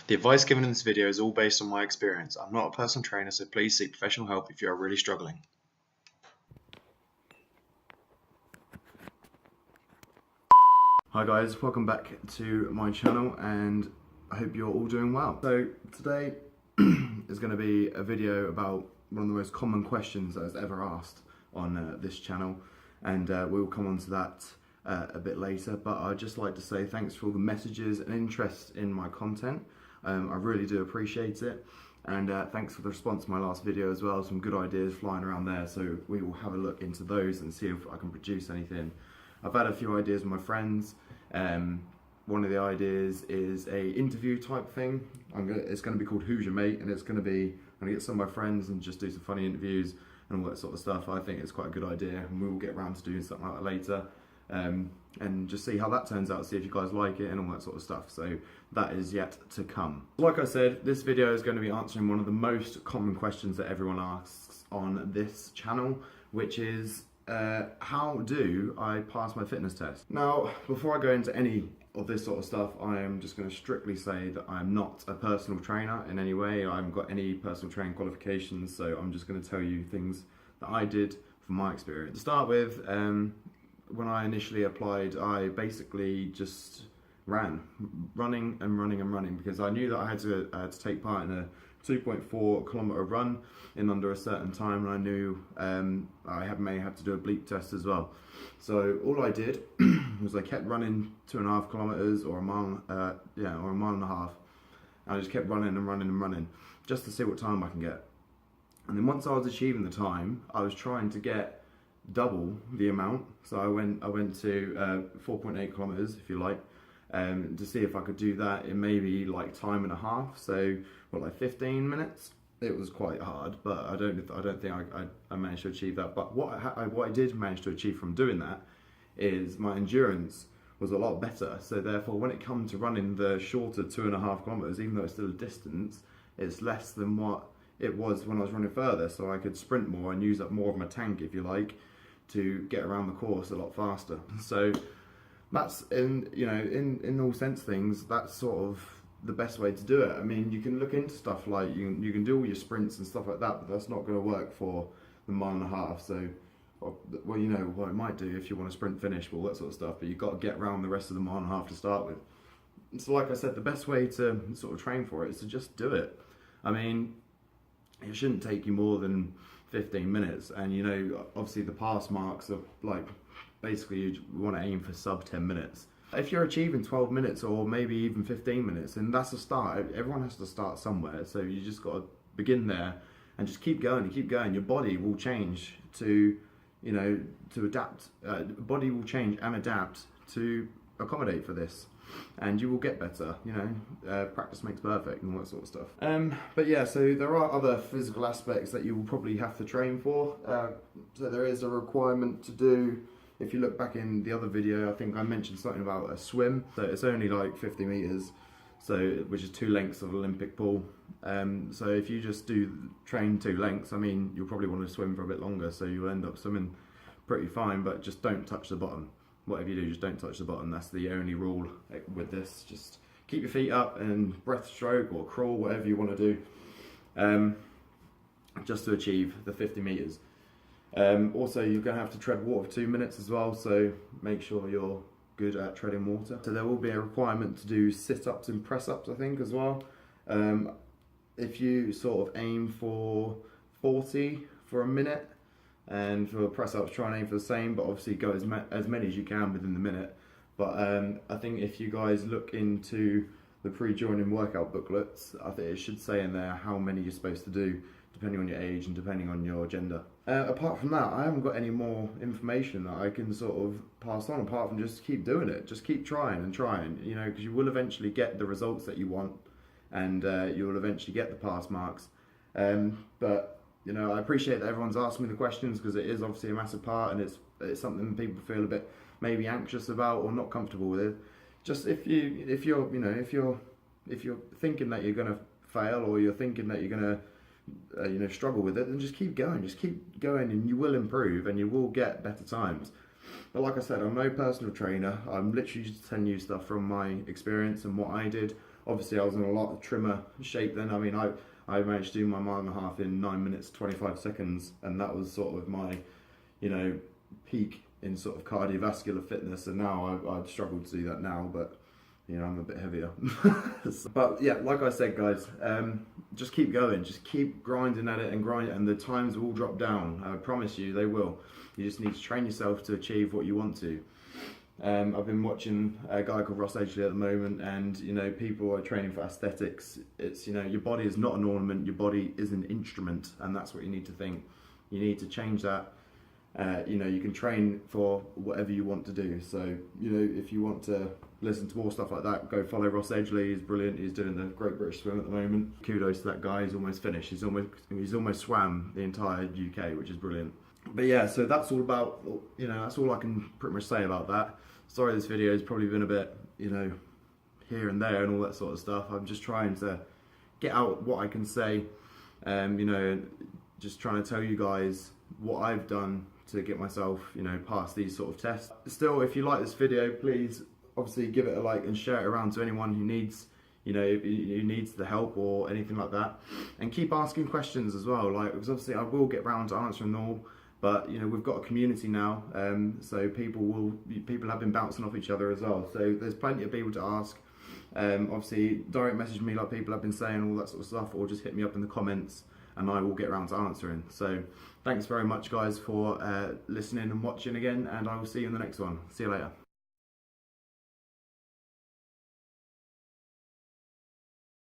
The advice given in this video is all based on my experience. I'm not a personal trainer, so please seek professional help if you are really struggling. Hi guys, welcome back to my channel and I hope you're all doing well. So today is going to be a video about one of the most common questions that is ever asked on this channel, and we will come on to that a bit later, but I'd just like to say thanks for all the messages and interest in my content. I really do appreciate it, and thanks for the response to my last video as well. Some good ideas flying around there, so we will have a look into those and see if I can produce anything. I've had a few ideas with my friends. One of the ideas is a interview type thing. It's going to be called Who's Your Mate, and I'm going to get some of my friends and just do some funny interviews and all that sort of stuff. I think it's quite a good idea, and we will get around to doing something like that later, and just see how that turns out, see if you guys like it and all that sort of stuff. So that is yet to come. Like I said, this video is going to be answering one of the most common questions that everyone asks on this channel, which is how do I pass my fitness test? Now, before I go into any of this sort of stuff, I am just going to strictly say that I'm not a personal trainer in any way. I haven't got any personal training qualifications, so I'm just going to tell you things that I did from my experience. To start with, when I initially applied, I basically just running because I knew that I had to take part in a 2.4 kilometer run in under a certain time, and I knew I may have to do a bleep test as well. So all I did was I kept running 2.5 kilometers or a mile, or a mile and a half. And I just kept running and running just to see what time I can get. And then once I was achieving the time, I was trying to get double the amount. So I went to 4.8 kilometers, if you like, to see if I could do that in maybe like time and a half. So like 15 minutes. It was quite hard, but I don't think I managed to achieve that. But what I did manage to achieve from doing that is my endurance was a lot better. So therefore, when it comes to running the shorter 2.5 kilometers, even though it's still a distance, it's less than what it was when I was running further. So I could sprint more and use up more of my tank, if you like, to get around the course a lot faster. So that's in all sense things, that's sort of the best way to do it. I mean, you can look into stuff like you can do all your sprints and stuff like that, but that's not going to work for the mile and a half. So, well, you know what it might do if you want to sprint finish, all that sort of stuff, but you've got to get around the rest of the mile and a half to start with. So like I said, the best way to sort of train for it is to just do it. I mean, it shouldn't take you more than 15 minutes, and you know, obviously the pass marks are like, basically you want to aim for sub 10 minutes. If you're achieving 12 minutes or maybe even 15 minutes, then that's a start. Everyone has to start somewhere, so you just got to begin there and just keep going and keep going. Your body will change to adapt. Body will change and adapt to accommodate for this, and you will get better. Practice makes perfect and all that sort of stuff. But yeah, so there are other physical aspects that you will probably have to train for. So there is a requirement to do. If you look back in the other video, I think I mentioned something about a swim. So it's only like 50 meters, which is 2 lengths of Olympic pool. So if you just train 2 lengths, I mean, you'll probably want to swim for a bit longer, so you'll end up swimming pretty fine, but just don't touch the bottom. Whatever you do, just don't touch the bottom. That's the only rule with this. Just keep your feet up and breaststroke or crawl, whatever you want to do, just to achieve the 50 meters. Also, you're going to have to tread water for 2 minutes as well, so make sure you're good at treading water. So there will be a requirement to do sit-ups and press-ups, I think, as well. If you sort of aim for 40 for a minute, and for press-ups try and aim for the same, but obviously go as many as you can within the minute. But I think if you guys look into the pre-joining workout booklets, I think it should say in there how many you're supposed to do, depending on your age and depending on your gender. Apart from that, I haven't got any more information that I can sort of pass on, apart from just keep doing it. Just keep trying and trying, because you will eventually get the results that you want, and you will eventually get the pass marks. But I appreciate that everyone's asking me the questions, because it is obviously a massive part, and it's something people feel a bit maybe anxious about or not comfortable with. Just if you're thinking that you're going to fail, or you're thinking that you're going to struggle with it, then just keep going, and you will improve and you will get better times. But like I said, I'm no personal trainer. I'm literally just telling you stuff from my experience and what I did, obviously I was in a lot of trimmer shape then. I mean, I managed to do my mile and a half in 9 minutes 25 seconds, and that was sort of my, you know, peak in sort of cardiovascular fitness. And now I'd struggle to do that now, but you know, I'm a bit heavier. But yeah, like I said, guys, just keep going, just keep grinding at it and the times will drop down. I promise you they will. You just need to train yourself to achieve what you want to. I've been watching a guy called Ross Ageley at the moment, and you know, people are training for aesthetics. It's, you know, your body is not an ornament, your body is an instrument, and that's what you need to think. You need to change that. You know, you can train for whatever you want to do. So, you know, if you want to listen to more stuff like that, go follow Ross Ageley. He's brilliant. He's doing the Great British Swim at the moment. Kudos to that guy. He's almost finished. He's almost swam the entire UK, which is brilliant. But yeah, so that's all about, you know, that's all I can pretty much say about that. Sorry, this video has probably been a bit, you know, here and there and all that sort of stuff. I'm just trying to get out what I can say. You know, just trying to tell you guys what I've done to get myself, you know, past these sort of tests. Still, if you like this video, please obviously give it a like and share it around to anyone who needs, you know, who needs the help or anything like that. And keep asking questions as well, like, because obviously I will get round to answering them all, but you know, we've got a community now, so people have been bouncing off each other as well. So there's plenty of people to ask. Obviously, direct message me like people have been saying, all that sort of stuff, or just hit me up in the comments and I will get around to answering. So thanks very much, guys, for listening and watching again, and I will see you in the next one. See you later.